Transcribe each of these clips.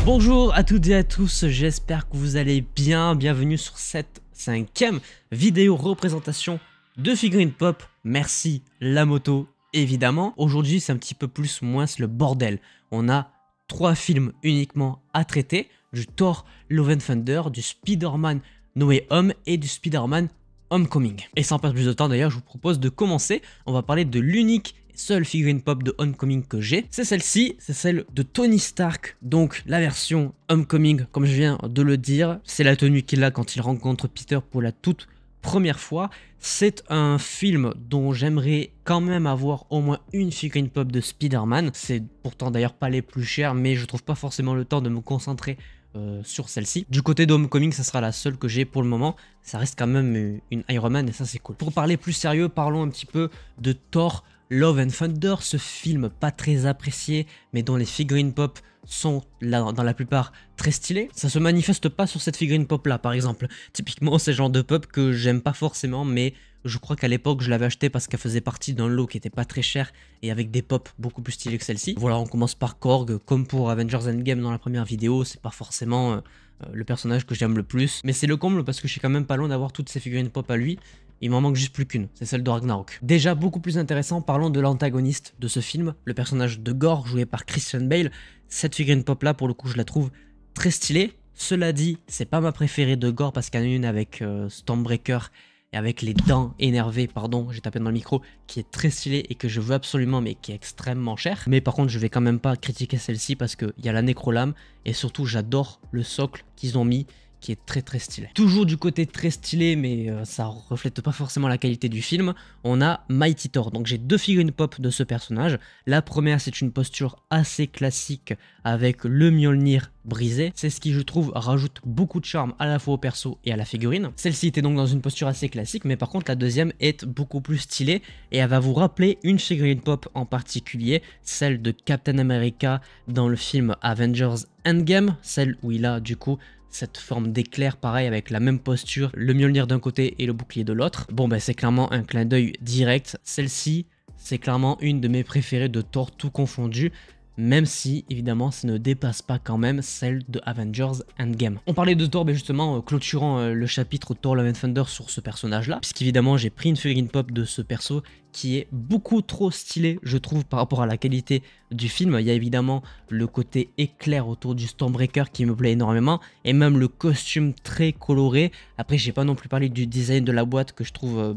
Bonjour à toutes et à tous, j'espère que vous allez bien. Bienvenue sur cette 5e vidéo représentation de figurines pop. Merci la moto, évidemment. Aujourd'hui, c'est un petit peu plus moins le bordel. On a 3 films uniquement à traiter, du Thor Love and Thunder, du Spider-Man No Way Home et du Spider-Man Homecoming. Et sans perdre plus de temps d'ailleurs, je vous propose de commencer. On va parler de l'unique seule figurine pop de Homecoming que j'ai, c'est celle-ci, c'est celle de Tony Stark, donc la version Homecoming, comme je viens de le dire. C'est la tenue qu'il a quand il rencontre Peter pour la toute première fois. C'est un film dont j'aimerais quand même avoir au moins une figurine pop de Spider-Man. C'est pourtant d'ailleurs pas les plus chères, mais je trouve pas forcément le temps de me concentrer sur celle-ci. Du côté d'Homecoming, ça sera la seule que j'ai pour le moment. Ça reste quand même une Iron Man et ça c'est cool. Pour parler plus sérieux, parlons un petit peu de Thor Love and Thunder, ce film pas très apprécié, mais dont les figurines pop sont là, dans la plupart très stylées. Ça se manifeste pas sur cette figurine pop là, par exemple. Typiquement, c'est le genre de pop que j'aime pas forcément, mais je crois qu'à l'époque, je l'avais acheté parce qu'elle faisait partie d'un lot qui était pas très cher et avec des pop beaucoup plus stylés que celle-ci. Voilà, on commence par Korg, comme pour Avengers Endgame dans la première vidéo, c'est pas forcément le personnage que j'aime le plus, mais c'est le comble parce que je suis quand même pas loin d'avoir toutes ces figurines pop à lui. Il m'en manque juste plus qu'une, c'est celle de Ragnarok. Déjà beaucoup plus intéressant, parlons de l'antagoniste de ce film, le personnage de Gorr joué par Christian Bale. Cette figurine pop là, pour le coup, je la trouve très stylée. Cela dit, c'est pas ma préférée de Gorr parce qu'il y en a une avec Stormbreaker et avec les dents énervées, pardon, j'ai tapé dans le micro, qui est très stylée et que je veux absolument mais qui est extrêmement chère. Mais par contre, je vais quand même pas critiquer celle-ci parce qu'il y a la nécrolame et surtout j'adore le socle qu'ils ont mis, qui est très stylé. Toujours du côté très stylé, mais ça reflète pas forcément la qualité du film, on a Mighty Thor. Donc j'ai 2 figurines pop de ce personnage. La première, c'est une posture assez classique avec le Mjolnir brisé. C'est ce qui, je trouve, rajoute beaucoup de charme à la fois au perso et à la figurine. Celle-ci était donc dans une posture assez classique, mais par contre la deuxième est beaucoup plus stylée et elle va vous rappeler une figurine pop en particulier, celle de Captain America dans le film Avengers Endgame, celle où il a du coup cette forme d'éclair, pareil, avec la même posture, le Mjolnir d'un côté et le bouclier de l'autre. Bon, ben c'est clairement un clin d'œil direct. Celle-ci, c'est clairement une de mes préférées de Thor, tout confondu, même si, évidemment, ça ne dépasse pas quand même celle de Avengers Endgame. On parlait de Thor, mais justement, clôturant le chapitre Thor Love and Thunder sur ce personnage-là, puisqu'évidemment, j'ai pris une figurine pop de ce perso qui est beaucoup trop stylé, je trouve, par rapport à la qualité du film. Il y a évidemment le côté éclair autour du Stormbreaker qui me plaît énormément, et même le costume très coloré. Après, j'ai pas non plus parlé du design de la boîte que je trouve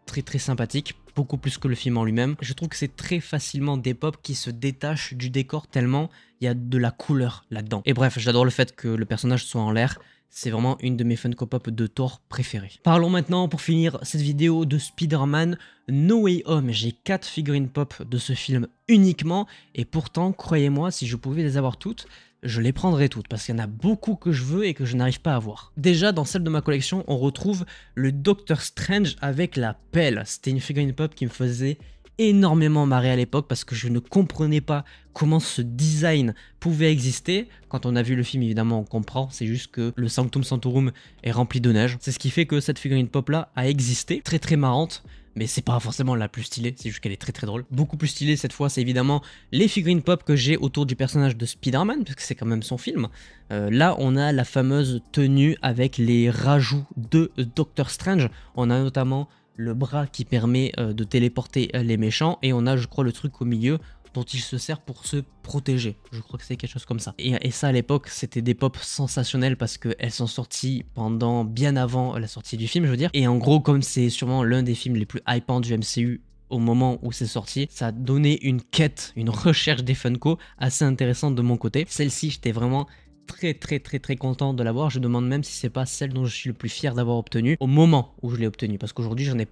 très sympathique, beaucoup plus que le film en lui-même. Je trouve que c'est très facilement des pop qui se détachent du décor tellement il y a de la couleur là-dedans. Et bref, j'adore le fait que le personnage soit en l'air. C'est vraiment une de mes Funko Pop de Thor préférées. Parlons maintenant, pour finir cette vidéo, de Spider-Man No Way Home. J'ai 4 figurines pop de ce film uniquement, et pourtant, croyez-moi, si je pouvais les avoir toutes, je les prendrais toutes, parce qu'il y en a beaucoup que je veux et que je n'arrive pas à avoir. Déjà, dans celle de ma collection, on retrouve le Doctor Strange avec la pelle. C'était une figurine pop qui me faisait énormément marrer à l'époque parce que je ne comprenais pas comment ce design pouvait exister. Quand on a vu le film, évidemment, on comprend. C'est juste que le Sanctum Sanctorum est rempli de neige. C'est ce qui fait que cette figurine pop là a existé. Très marrante. Mais c'est pas forcément la plus stylée, c'est juste qu'elle est très drôle. Beaucoup plus stylée cette fois, c'est évidemment les figurines pop que j'ai autour du personnage de Spider-Man, puisque c'est quand même son film. Là, on a la fameuse tenue avec les rajouts de Doctor Strange. On a notamment le bras qui permet de téléporter les méchants, et on a, je crois, le truc au milieu dont il se sert pour se protéger. Je crois que c'est quelque chose comme ça. Et ça, à l'époque, c'était des pop sensationnelles parce qu'elles sont sorties pendant, bien avant la sortie du film, je veux dire. Et en gros, comme c'est sûrement l'un des films les plus hypants du MCU au moment où c'est sorti, ça a donné une quête, une recherche des Funko assez intéressante de mon côté. Celle-ci, j'étais vraiment très content de l'avoir. Je demande même si c'est pas celle dont je suis le plus fier d'avoir obtenu au moment où je l'ai obtenue, parce qu'aujourd'hui, j'en ai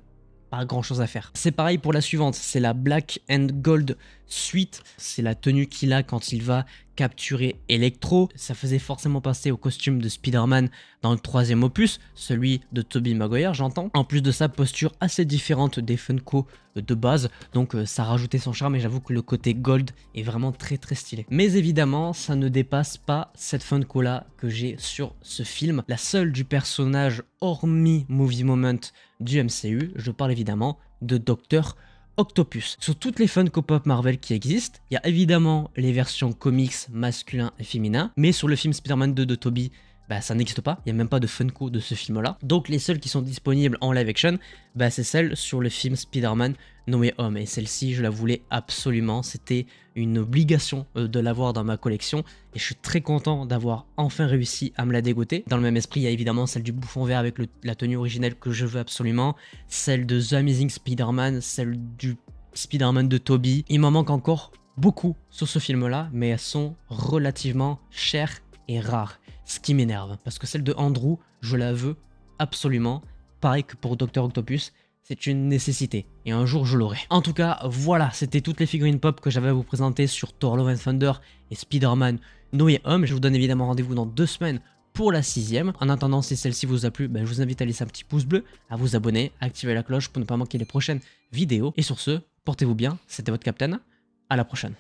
pas grand chose à faire. C'est pareil pour la suivante, c'est la Black and Gold Suite. C'est la tenue qu'il a quand il va capturer Electro. Ça faisait forcément passer au costume de Spider-Man dans le 3e opus, celui de Tobey Maguire, j'entends. En plus de sa posture assez différente des Funko de base, donc ça rajoutait son charme, et j'avoue que le côté gold est vraiment très stylé. Mais évidemment, ça ne dépasse pas cette Funko là que j'ai sur ce film, la seule du personnage hormis Movie Moment du MCU. Je parle évidemment de Dr. Octopus. Sur toutes les Funko Pop Marvel qui existent, il y a évidemment les versions comics masculins et féminins, mais sur le film Spider-Man 2 de Tobey, bah, ça n'existe pas, il n'y a même pas de Funko de ce film-là. Donc les seules qui sont disponibles en live action, bah, c'est celles sur le film Spider-Man No Way Home. Et celle-ci, je la voulais absolument, c'était une obligation de l'avoir dans ma collection. Et je suis très content d'avoir enfin réussi à me la dégoter. Dans le même esprit, il y a évidemment celle du bouffon vert avec la tenue originelle que je veux absolument, celle de The Amazing Spider-Man, celle du Spider-Man de Tobey. Il m'en manque encore beaucoup sur ce film-là, mais elles sont relativement chères et rares. Ce qui m'énerve, parce que celle de Andrew, je la veux absolument. Pareil que pour Dr. Octopus, c'est une nécessité, et un jour je l'aurai. En tout cas, voilà, c'était toutes les figurines pop que j'avais à vous présenter sur Thor Love and Thunder et Spider-Man No Way Home. Je vous donne évidemment rendez-vous dans 2 semaines pour la 6ème. En attendant, si celle-ci vous a plu, je vous invite à laisser un petit pouce bleu, à vous abonner, à activer la cloche pour ne pas manquer les prochaines vidéos. Et sur ce, portez-vous bien, c'était votre Captain, à la prochaine.